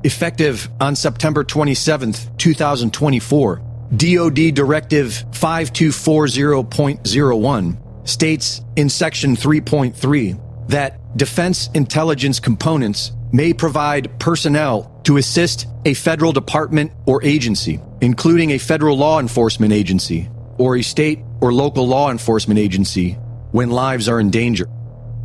effective on September 27, 2024, DoD Directive 5240.01 states in Section 3.3 that defense intelligence components may provide personnel to assist a federal department or agency, including a federal law enforcement agency or a state or local law enforcement agency, when lives are in danger.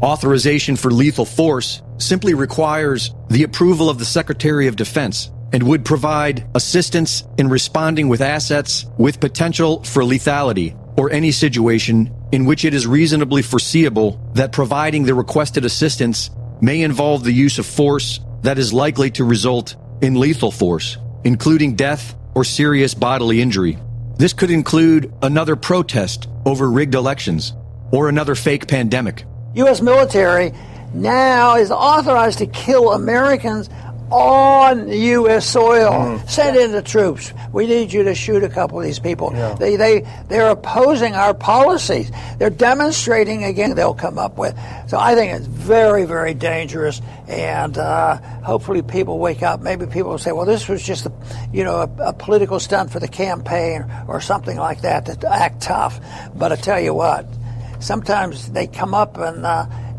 Authorization for lethal force simply requires the approval of the Secretary of Defense and would provide assistance in responding with assets with potential for lethality or any situation in which it is reasonably foreseeable that providing the requested assistance may involve the use of force that is likely to result in lethal force, including death or serious bodily injury. This could include another protest over rigged elections or another fake pandemic. U.S. military now is authorized to kill Americans on U.S. soil. Send in the troops. We need you to shoot a couple of these people. Yeah. They're opposing our policies. They're demonstrating again they'll come up with. So I think it's very, very dangerous, and hopefully people wake up. Maybe people will say, well, this was just a political stunt for the campaign or something like that to act tough. But I tell you what, sometimes they come up and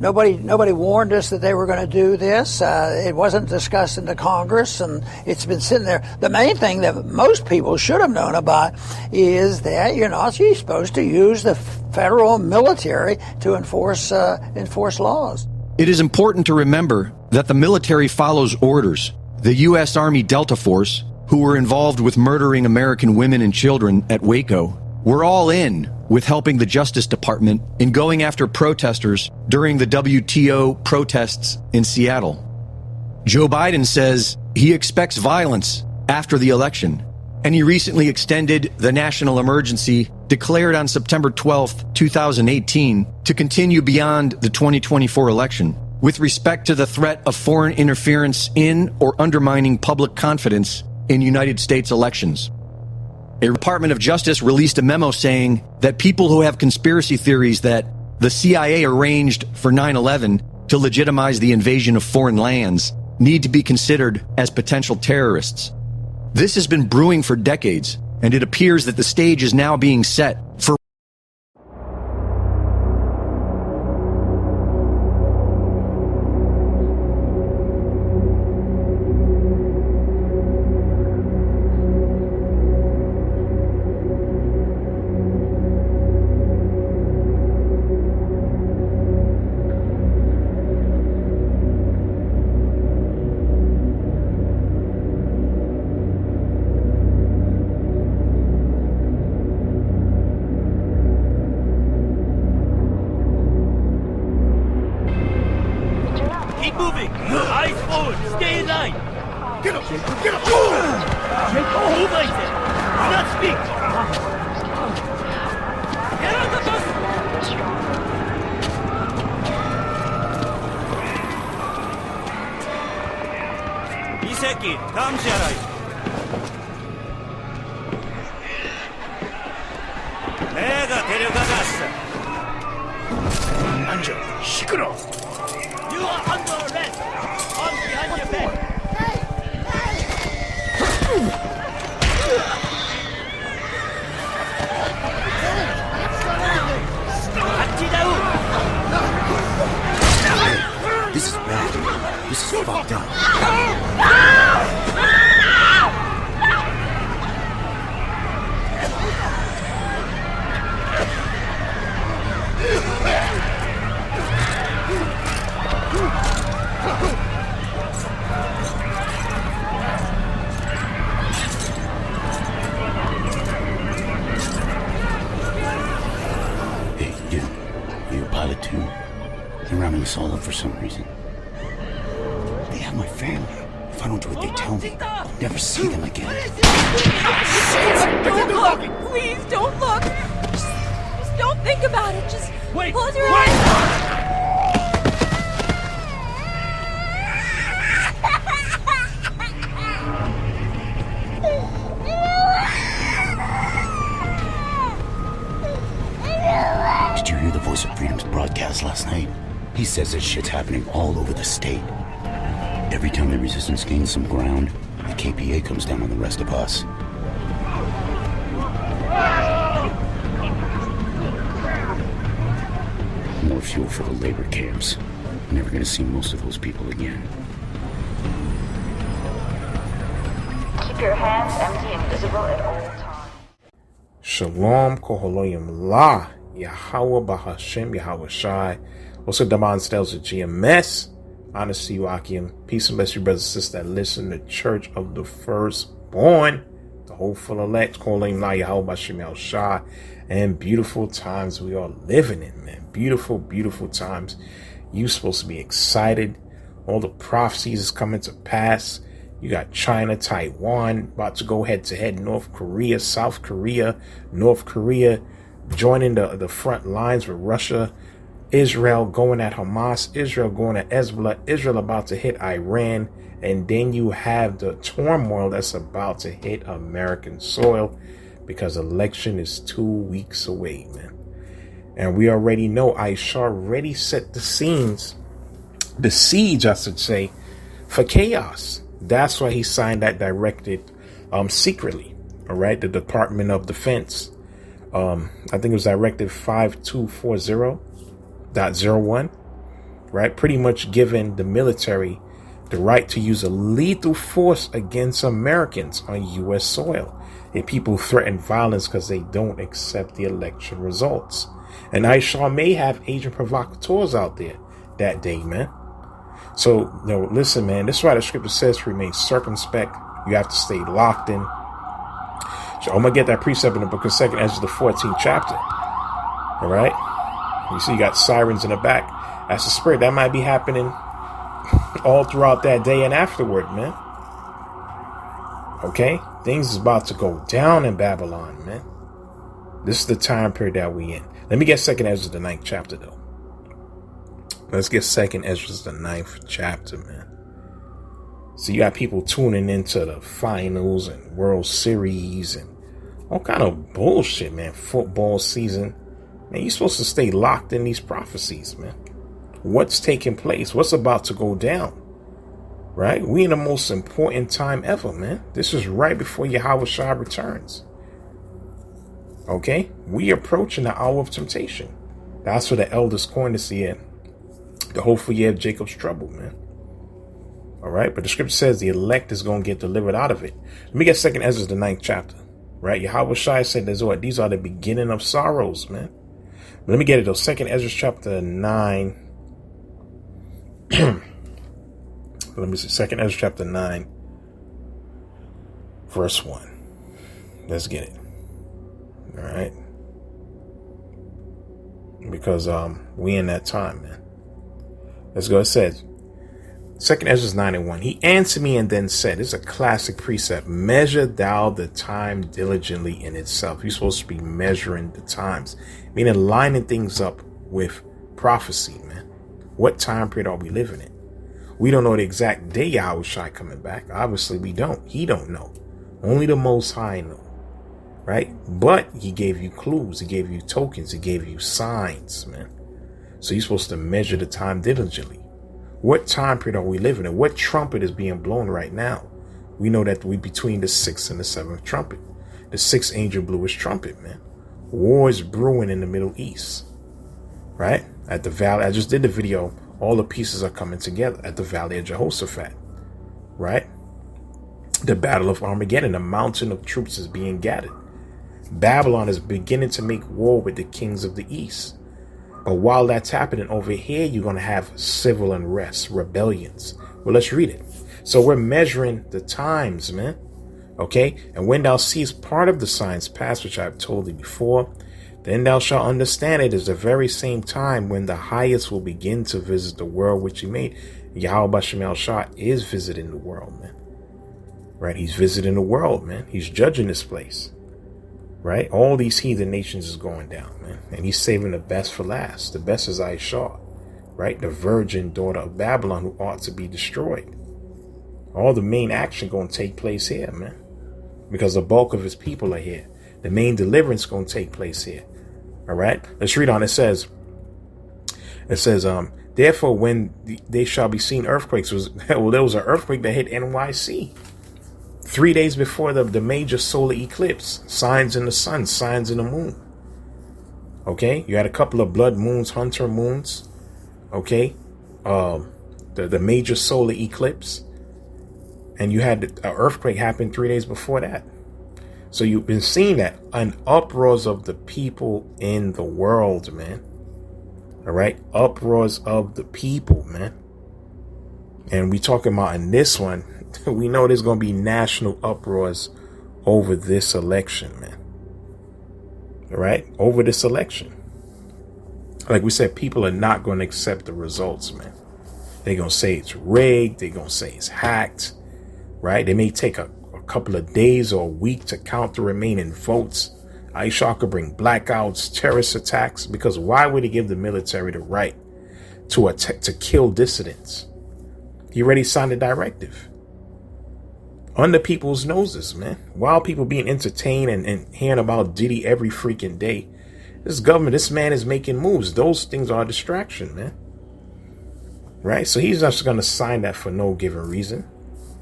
nobody warned us that they were going to do this. It wasn't discussed in the Congress, and it's been sitting there. The main thing that most people should have known about is that you're not supposed to use the federal military to enforce laws. It is important to remember that the military follows orders. The U.S. Army Delta Force, who were involved with murdering American women and children at Waco, were all in with helping the Justice Department in going after protesters during the WTO protests in Seattle. Joe Biden says he expects violence after the election, and he recently extended the national emergency declared on September 12, 2018, to continue beyond the 2024 election with respect to the threat of foreign interference in or undermining public confidence in United States elections. A Department of Justice released a memo saying that people who have conspiracy theories that the CIA arranged for 9/11 to legitimize the invasion of foreign lands need to be considered as potential terrorists. This has been brewing for decades, and it appears that the stage is now being set for Keep moving! Eyes forward! Stay in line! Get up! Get up! Move like that! Do not speak! Get out of the bus! Iseki, 감시하라. 내가 데려가갔어. 앉아, 시끄러. You are under arrest! Arms behind your back! This is bad. This is fucked up. Hey, dude. You're a pilot too? They're rounding us all up for some reason. They have my family. If I don't do what they tell me, I'll never see them again. Don't look! Please don't look! Just don't think about it. Just close your eyes. Did you hear the Voice of Freedom's broadcast last night? He says this shit's happening all over the state. Every time the resistance gains some ground, the KPA comes down on the rest of us. More fuel for the labor camps. Never gonna see most of those people again. Keep your hands empty and visible at all times. Shalom Koholoyim La Yahweh Bahashem Yahweh Shai. Also Daman Stels of GMS. Honesty Akim. Peace and bless you, brothers and sisters that listen to Church of the Firstborn. The hopeful elect. Koholoyim La Yahweh Bahashem Yahweh Shai. And beautiful times we are living in, man. Beautiful, beautiful times. You supposed to be excited. All the prophecies is coming to pass. You got China, Taiwan, about to go head to head. North Korea, South Korea, North Korea joining the front lines with Russia. Israel going at Hamas. Israel going at Hezbollah. Israel about to hit Iran. And then you have the turmoil that's about to hit American soil because election is 2 weeks away, man. And we already know Aisha already set the siege, I should say, for chaos. That's why he signed that directive secretly. All right. The Department of Defense. I think it was Directive 5240.01. Right. Pretty much giving the military the right to use a lethal force against Americans on U.S. soil if people threaten violence because they don't accept the election results. And Aisha may have agent provocateurs out there that day, man. So, listen, man, this is why the scripture says to remain circumspect. You have to stay locked in. So I'm going to get that precept in the book of 2nd Ezra, the 14th chapter. All right. You see, you got sirens in the back. That's the spirit. That might be happening all throughout that day and afterward, man. Okay. Things is about to go down in Babylon, man. This is the time period that we in. Let me get 2nd Ezra, the 9th chapter, though. Let's get 2nd Ezra, the 9th chapter, man. So you got people tuning into the finals and World Series and all kind of bullshit, man. Football season. Man, you're supposed to stay locked in these prophecies, man. What's taking place? What's about to go down? Right? We in the most important time ever, man. This is right before Yahweh Shah returns. Okay? We approaching the hour of temptation. That's what the elders coined this year. The hopeful year of Jacob's trouble, man. All right? But the scripture says the elect is going to get delivered out of it. Let me get 2nd Ezra, the 9th chapter. Right? Yahweh Shai said these are the beginning of sorrows, man. But let me get it, though. 2nd Ezra, chapter 9. Let me see. 2nd Ezra, chapter 9. Verse 1. Let's get it. All right. Because we in that time, man. Let's go. It says, 2nd Ezra 9:1. He answered me and then said, this is a classic precept. Measure thou the time diligently in itself. You're supposed to be measuring the times. Meaning lining things up with prophecy, man. What time period are we living in? We don't know the exact day Yahweh Shai coming back. Obviously, we don't. He don't know. Only the Most High know. Right? But he gave you clues. He gave you tokens. He gave you signs, man. So you're supposed to measure the time diligently. What time period are we living in? What trumpet is being blown right now? We know that we're between the 6th and the 7th trumpet. The 6th angel blew his trumpet, man. War is brewing in the Middle East. Right? At the valley, I just did the video. All the pieces are coming together at the Valley of Jehoshaphat. Right? The Battle of Armageddon. The mountain of troops is being gathered. Babylon is beginning to make war with the kings of the East. But while that's happening over here, you're going to have civil unrest, rebellions. Well, let's read it. So we're measuring the times, man. Okay. And when thou seest part of the signs pass, which I've told thee before, then thou shalt understand it is the very same time when the highest will begin to visit the world which he made. Yahweh Bashem Shah is visiting the world, man. Right? He's visiting the world, man. He's judging this place. Right? All these heathen nations is going down, man. And he's saving the best for last. The best is Aisha. Right? The virgin daughter of Babylon who ought to be destroyed. All the main action going to take place here, man. Because the bulk of his people are here. The main deliverance going to take place here. All right. Let's read on. It says, Therefore, when they shall be seen earthquakes, there was an earthquake that hit NYC 3 days before the major solar eclipse. Signs in the sun, signs in the moon. Okay, you had a couple of blood moons, hunter moons. Okay, the major solar eclipse, and you had an earthquake happen 3 days before that. So you've been seeing that an uproars of the people in the world, man. All right, uproars of the people, man. And we talking about in this one, we know there's going to be national uproars over this election, man. All right, over this election. Like we said, people are not going to accept the results, man. They're going to say it's rigged. They're going to say it's hacked, right? They may take a couple of days or a week to count the remaining votes. Aisha could bring blackouts, terrorist attacks, because why would he give the military the right to kill dissidents? He already signed a directive under people's noses, man. While people being entertained and hearing about Diddy every freaking day, this government, this man is making moves. Those things are a distraction, man. Right? So he's just going to sign that for no given reason.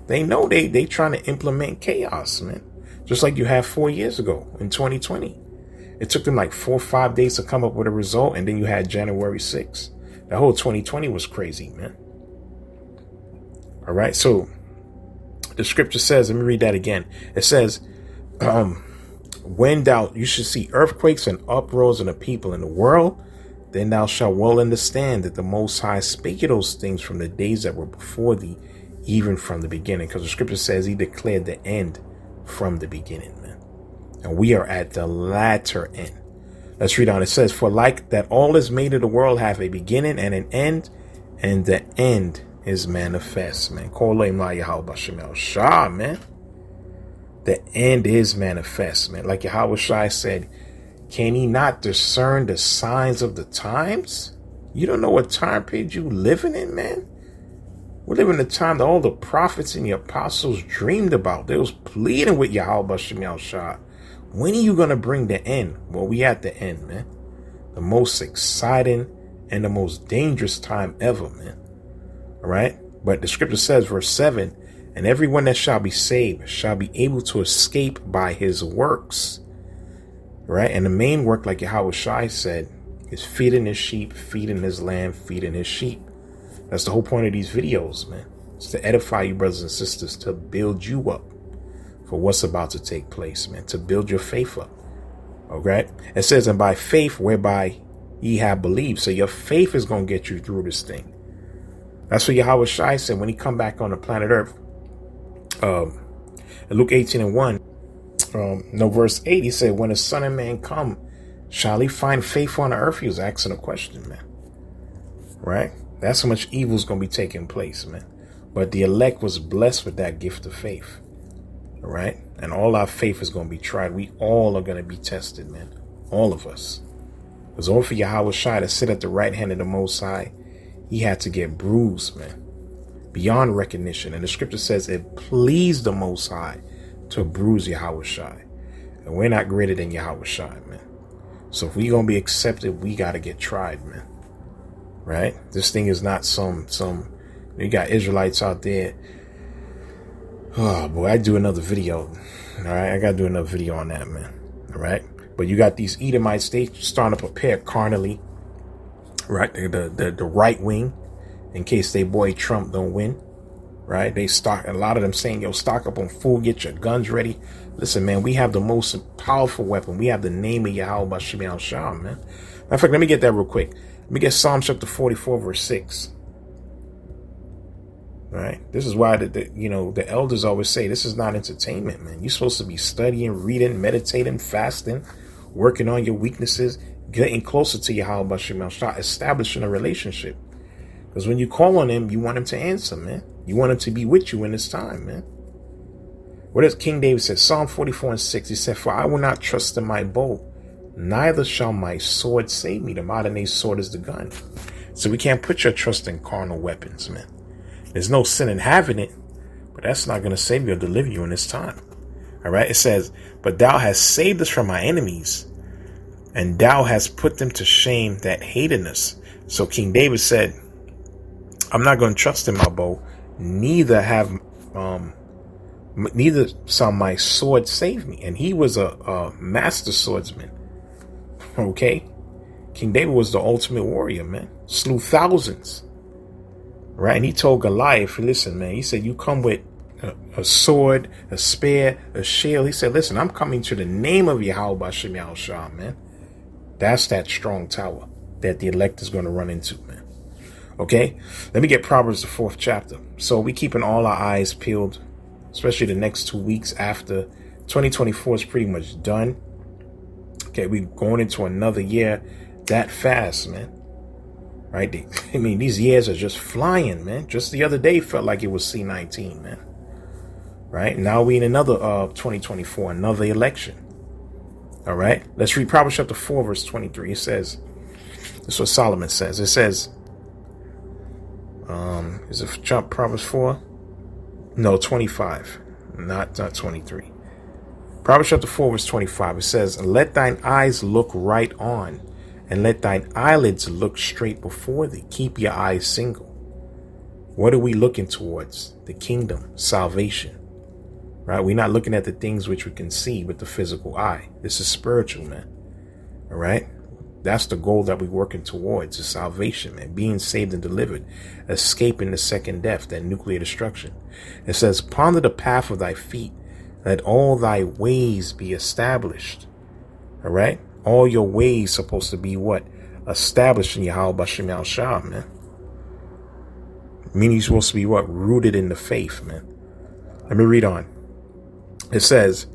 They know they trying to implement chaos, man. Just like you had 4 years ago in 2020. It took them like 4 or 5 days to come up with a result. And then you had January 6th. That whole 2020 was crazy, man. All right. So the scripture says, let me read that again. It says, when you should see earthquakes and uproars in the people in the world, then thou shalt well understand that the Most High spake of those things from the days that were before thee, even from the beginning. Because the scripture says he declared the end from the beginning, man. And we are at the latter end. Let's read on. It says, for like that all is made of the world have a beginning and an end, and the end is manifest, man. Man. The end is manifest, man. Like Yahweh Shai said, can he not discern the signs of the times? You don't know what time period you living in, man. We're living in a time that all the prophets and the apostles dreamed about. They was pleading with Yahweh Shai. When are you going to bring the end? Well, we at the end, man. The most exciting and the most dangerous time ever, man. All right. But the scripture says, verse 7, and everyone that shall be saved shall be able to escape by his works. Right. And the main work, like Yahweh Shai said, is feeding his sheep, feeding his lamb, feeding his sheep. That's the whole point of these videos, man. It's to edify you, brothers and sisters, to build you up for what's about to take place, man. To build your faith up. Okay. It says, and by faith whereby ye have believed. So your faith is going to get you through this thing. That's what Yahweh Shai said when he come back on the planet Earth. In Luke 18:1, verse 8, he said, when the Son of Man come, shall he find faith on the earth? He was asking a question, man. Right? That's how much evil is going to be taking place, man. But the elect was blessed with that gift of faith. All right? And all our faith is going to be tried. We all are going to be tested, man. All of us. Because only for Yahweh Shai to sit at the right hand of the Most High, he had to get bruised, man. Beyond recognition. And the scripture says it pleased the Most High to bruise Yahweh Shai. And we're not greater than Yahweh Shai, man. So if we're going to be accepted, we got to get tried, man. Right? This thing is not some, you got Israelites out there. Oh boy, I do another video. All right. I got to do another video on that, man. All right. But you got these Edomites, they starting to prepare carnally. Right. The right wing, in case they boy Trump don't win. Right. They stock, a lot of them saying, yo, stock up on food, get your guns ready. Listen, man, we have the most powerful weapon. We have the name of Yahweh Shai, man. Matter of fact, let me get that real quick. Let me get Psalm chapter 44, verse 6. All right. This is why the elders always say this is not entertainment, man. You're supposed to be studying, reading, meditating, fasting, working on your weaknesses, getting closer to Yahweh Shai, establishing a relationship. Because when you call on him, you want him to answer, man. You want him to be with you in this time, man. What does King David say? Psalm 44 and 6. He said, for I will not trust in my bow, neither shall my sword save me. The modern day sword is the gun. So we can't put your trust in carnal weapons, man. There's no sin in having it, but that's not going to save you or deliver you in this time. All right. It says, but thou hast saved us from our enemies, and thou hast put them to shame that hated us. So King David said, I'm not going to trust in my bow. Neither shall my sword save me. And he was a master swordsman. Okay. King David was the ultimate warrior, man. Slew thousands. Right. And he told Goliath, listen, man, he said, you come with a sword, a spear, a shield. He said, listen, I'm coming to the name of Yahweh Bashem Yahushua, man. That's that strong tower that the elect is going to run into, man. Okay. Let me get Proverbs, the 4th chapter. So we keeping all our eyes peeled, especially the next 2 weeks after 2024 is pretty much done. Okay. We going into another year that fast, man. Right. I mean, these years are just flying, man. Just the other day felt like it was C19, man. Right. Now we in another 2024, another election. All right. Let's read Proverbs chapter 4, verse 23. It says, this is what Solomon says. It says, is it Proverbs 4? No, 25, not 23. Proverbs chapter 4, verse 25. It says, let thine eyes look right on, and let thine eyelids look straight before thee. Keep your eyes single. What are we looking towards? The kingdom, salvation. Right? We're not looking at the things which we can see with the physical eye. This is spiritual, man. All right? That's the goal that we're working towards, is salvation, man. Being saved and delivered. Escaping the second death, that nuclear destruction. It says, ponder the path of thy feet. Let all thy ways be established. All right? All your ways supposed to be what? Established in Yahweh Bashem Yahushua, man. Meaning you're supposed to be what? Rooted in the faith, man. Let me read on. It says,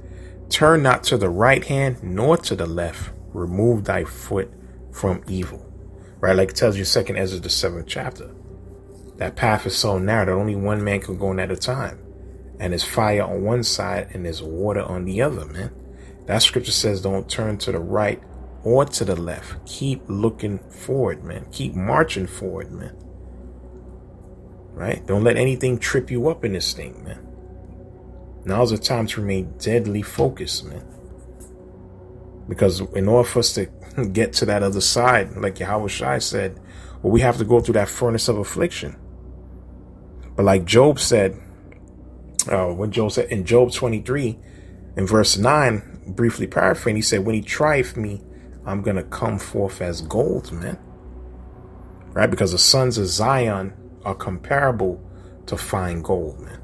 turn not to the right hand nor to the left. Remove thy foot from evil. Right? Like it tells you 2nd Ezra, the 7th chapter. That path is so narrow that only one man can go in at a time. And there's fire on one side and there's water on the other, man. That scripture says don't turn to the right or to the left. Keep looking forward, man. Keep marching forward, man. Right? Don't let anything trip you up in this thing, man. Now's the time to remain deadly focused, man. Because in order for us to get to that other side, like Yahweh Shai said, well, we have to go through that furnace of affliction. But like Job said, what Job said in Job 23, in verse 9, briefly paraphrasing, he said, when he trieth me, I'm going to come forth as gold, man. Right? Because the sons of Zion are comparable to fine gold, man.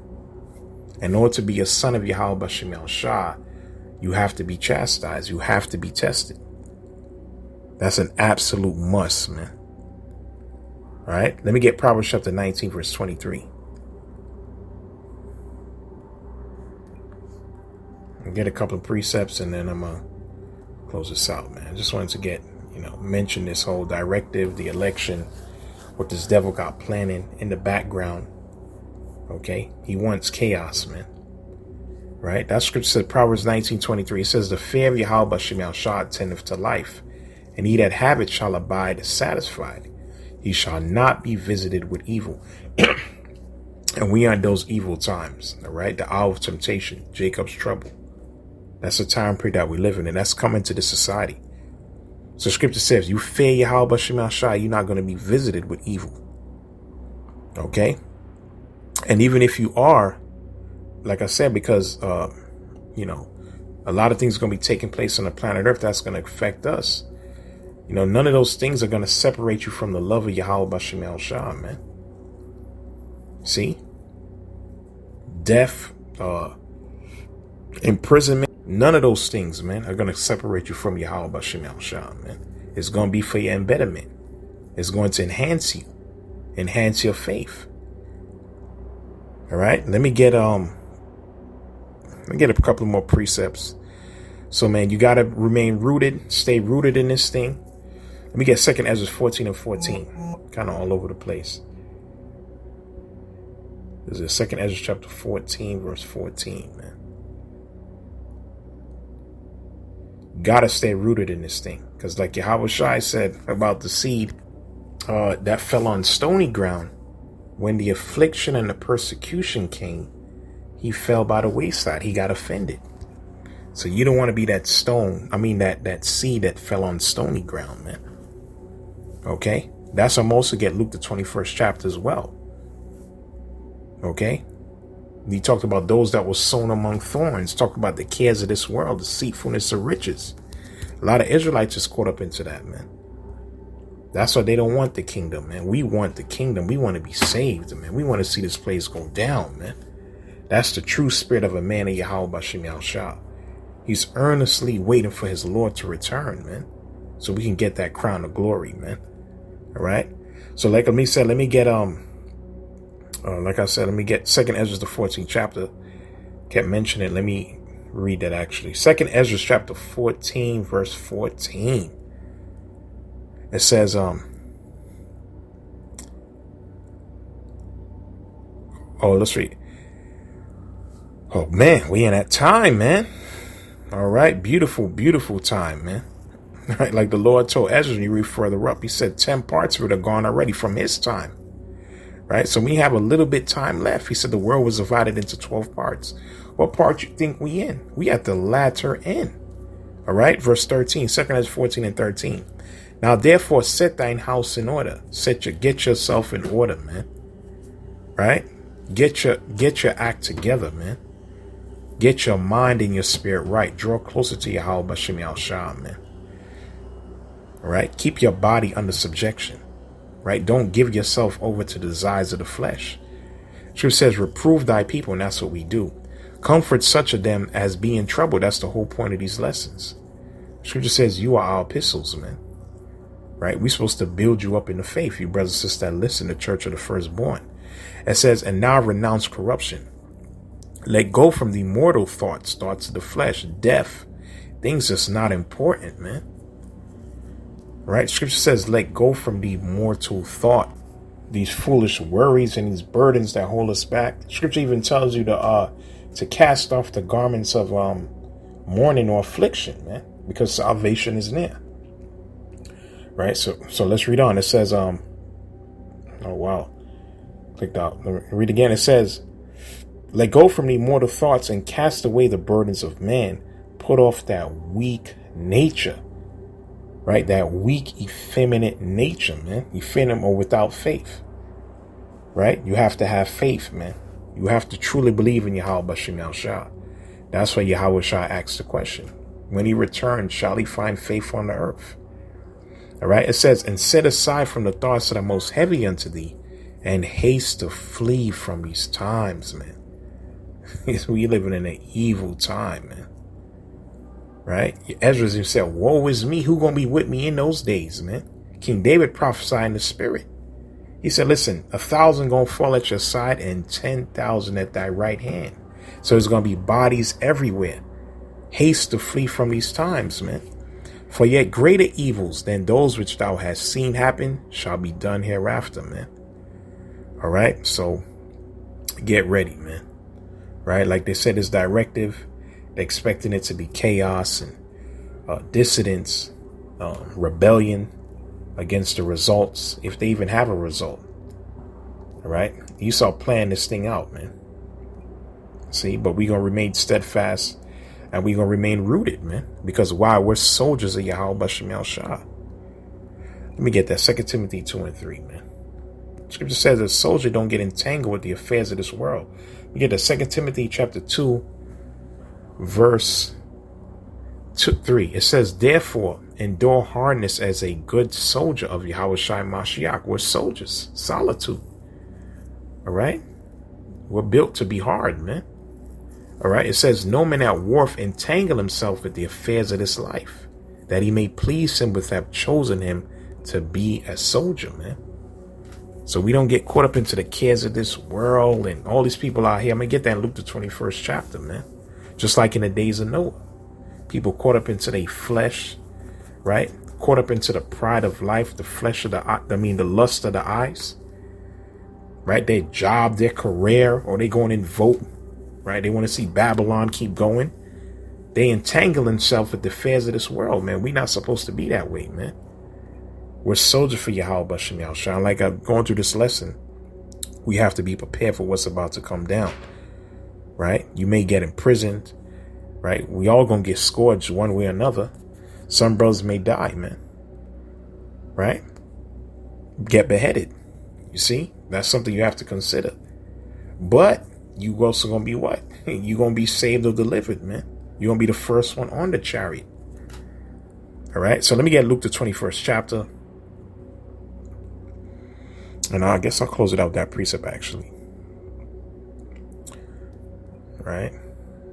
In order to be a son of Yahweh Bashem Yahushua, you have to be chastised. You have to be tested. That's an absolute must, man. All right. Let me get Proverbs chapter 19, verse 23. I'll get a couple of precepts and then I'm going to close this out, man. I just wanted to get, mention this whole directive, the election, what this devil got planning in the background. Okay. He wants chaos, man. Right? That scripture said, Proverbs 19:23. It says, the fear of Yahweh Bashem Yahushua tendeth to life, and he that have it shall abide satisfied. He shall not be visited with evil. And we are in those evil times. All right? The hour of temptation, Jacob's trouble. That's the time period that we live in, and that's coming to the society. So scripture says, you fear Yahweh Bashem Yahushua, you're not going to be visited with evil. Okay? And even if you are, like I said, because, a lot of things are going to be taking place on the planet Earth that's going to affect us. None of those things are going to separate you from the love of Yahweh Bashem Yahushua, man. See? Death, imprisonment, none of those things, man, are going to separate you from Yahweh Bashem Yahushua, man. It's going to be for your embetterment. It's going to enhance you, enhance your faith. All right? Let me get a couple more precepts. So, man, you got to remain rooted, stay rooted in this thing. Let me get 2nd Ezra 14 and 14, kind of all over the place. This is 2nd Ezra chapter 14, verse 14, man. Got to stay rooted in this thing. Because like Yahweh Shai said about the seed that fell on stony ground, when the affliction and the persecution came, he fell by the wayside. He got offended. So you don't want to be that that seed that fell on stony ground, man. Okay? That's what most will get Luke the 21st chapter as well. Okay? He talked about those that were sown among thorns, talked about the cares of this world, deceitfulness of riches. A lot of Israelites is caught up into that, man. That's why they don't want the kingdom, man. We want the kingdom. We want to be saved, man. We want to see this place go down, man. That's the true spirit of a man of Yahweh Bashim Yahushua. He's earnestly waiting for his Lord to return, man, so we can get that crown of glory, man. All right. So like let me get let me get 2nd Ezra the 14th chapter. Kept mentioning it. Let me read that actually. 2nd Ezra chapter 14 verse 14. It says let's read. Oh man, we in that time, man. All right, beautiful, beautiful time, man. Right, like the Lord told Ezra when you read further up, he said 10 parts of it are gone already from his time. Right, so we have a little bit time left. He said the world was divided into 12 parts. What part you think we in? We at the latter end. All right, verse 13, 2nd Ezra 14 and 13. Now therefore set thine house in order. Get yourself in order, man. Right? Get your act together, man. Get your mind and your spirit right. Draw closer to Yahweh Bashim Yahushua, man. All right? Keep your body under subjection. Right? Don't give yourself over to the desires of the flesh. Scripture says, reprove thy people, and that's what we do. Comfort such of them as be in trouble. That's the whole point of these lessons. Scripture says you are our epistles, man. Right? We're supposed to build you up in the faith, you brothers and sisters that listen, the church of the firstborn. It says, and now renounce corruption. Let go from the mortal thoughts of the flesh, death, things that's not important, man. Right? Scripture says, let go from the mortal thought, these foolish worries and these burdens that hold us back. Scripture even tells you to cast off the garments of mourning or affliction, man, because salvation is near. Right? So let's read on. It says, oh wow. Clicked out. Let me read again. It says, let go from the mortal thoughts and cast away the burdens of man. Put off that weak nature. Right? That weak, effeminate nature, man. Effeminate or without faith. Right? You have to have faith, man. You have to truly believe in Yahweh Bashim Yahushua. That's why Yahweh Shah asks the question. When he returns, shall he find faith on the earth? All right? It says, and set aside from the thoughts that are most heavy unto thee, and haste to flee from these times, man. We living in an evil time, man. Right? Ezra himself, woe is me. Who gonna be with me in those days, man? King David prophesied in the spirit. He said, listen, 1,000 gonna fall at your side and 10,000 at thy right hand. So there's gonna be bodies everywhere. Haste to flee from these times, man. For yet greater evils than those which thou hast seen happen shall be done hereafter, man. All right, so get ready, man. Right, like they said, this directive, they're expecting it to be chaos and dissidence, rebellion against the results, if they even have a result. All right, Esau planned this thing out, man. See, but we're gonna remain steadfast and we're gonna remain rooted, man, because why? We're soldiers of Yahweh Bashim Yahushua. Let me get that. 2 Timothy 2 and 3, man. Scripture says a soldier don't get entangled with the affairs of this world. You get the 2 Timothy chapter 2, verse 3. It says, therefore, endure hardness as a good soldier of Yahweh Shai Mashiach. We're soldiers. Solitude. All right? We're built to be hard, man. All right? It says, no man at war entangle himself with the affairs of this life, that he may please him with have chosen him to be a soldier, man. So we don't get caught up into the cares of this world and all these people out here. I'm going to get that in Luke the 21st chapter, man. Just like in the days of Noah. People caught up into their flesh, right? Caught up into the pride of life, the flesh of the lust of the eyes, right? Their job, their career, or they going and vote, right? They want to see Babylon keep going. They entangle themselves with the affairs of this world, man. We're not supposed to be that way, man. We're soldiers for Yahweh Bashim Yahushua. Like I'm going through this lesson, we have to be prepared for what's about to come down, right? You may get imprisoned, right? We all gonna get scourged one way or another. Some brothers may die, man, right? Get beheaded. You see, that's something you have to consider. But you also gonna be what? You gonna be saved or delivered, man. You're gonna be the first one on the chariot. All right. So let me get Luke the 21st chapter. And I guess I'll close it out with that precept actually. All right.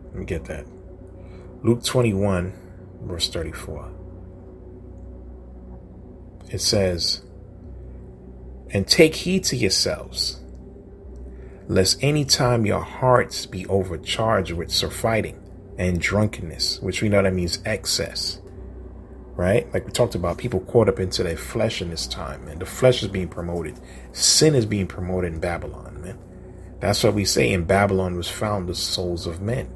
Let me get that. Luke 21, verse 34. It says, and take heed to yourselves, lest any time your hearts be overcharged with surfeiting and drunkenness, which we know that means excess, right? Like we talked about, people caught up into their flesh in this time, and the flesh is being promoted. Sin is being promoted in Babylon, man. That's what we say. In Babylon was found the souls of men,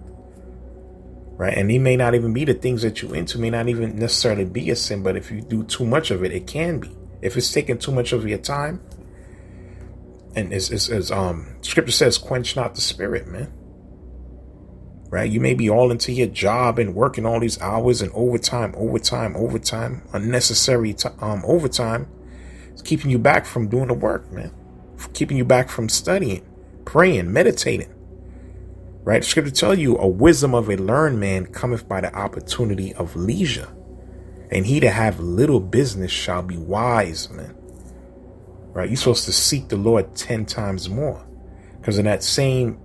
right? And they may not even be the things that you're into, may not even necessarily be a sin, but if you do too much of it, it can be. If it's taking too much of your time, and as scripture says, quench not the spirit, man. Right? You may be all into your job and working all these hours and overtime, unnecessary overtime. It's keeping you back from doing the work, man. Keeping you back from studying, praying, meditating. Right? The scripture tell you, a wisdom of a learned man cometh by the opportunity of leisure. And he that have little business shall be wise, man. Right? You're supposed to seek the Lord 10 times more. Because in that same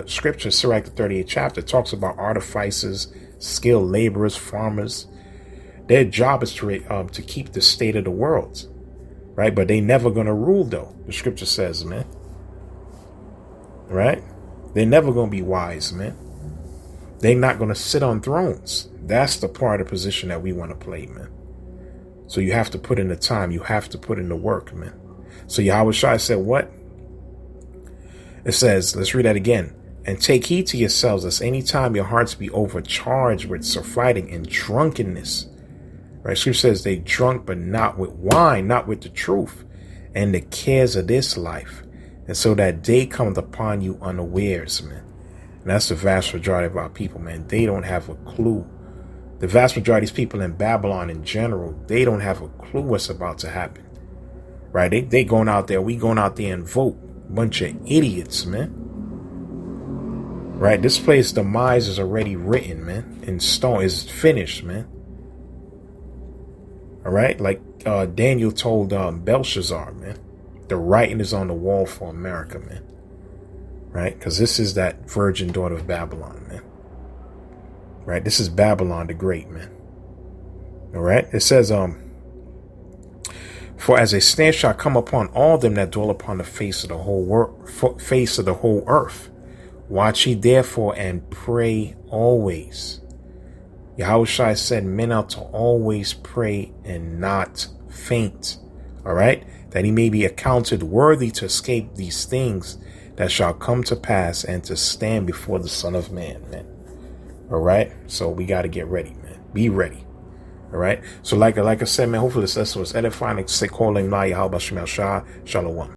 scripture, Sirach the 38th chapter, talks about artificers, skilled laborers, farmers. Their job is to keep the state of the world. Right? But they never going to rule, though. The scripture says, man. Right? They're never going to be wise, man. They're not going to sit on thrones. That's the part of the position that we want to play, man. So you have to put in the time. You have to put in the work, man. So Yahweh Shai said what? It says, let's read that again. And take heed to yourselves, lest any time your hearts be overcharged with surfeiting and drunkenness. Right? Scripture says they drunk, but not with wine, not with the truth, and the cares of this life. And so that day cometh upon you unawares, man. And that's the vast majority of our people, man. They don't have a clue. The vast majority of these people in Babylon in general, they don't have a clue what's about to happen. Right? They going out there. We going out there and vote. Bunch of idiots, man. Right? This place, demise is already written, man. In stone. Is finished, man. All right? Like Daniel told Belshazzar, man. The writing is on the wall for America, man. Right? Because this is that virgin daughter of Babylon, man. Right? This is Babylon the Great, man. All right? It says, for as a snare shall come upon all them that dwell upon the face of the whole earth. Watch ye therefore and pray always. Yahushua said, men ought to always pray and not faint. All right, that he may be accounted worthy to escape these things that shall come to pass and to stand before the Son of Man. Man. All right, so we got to get ready, man. Be ready. All right. So like I said, man, hopefully this lesson was edifying. Say calling Yahweh Shalom.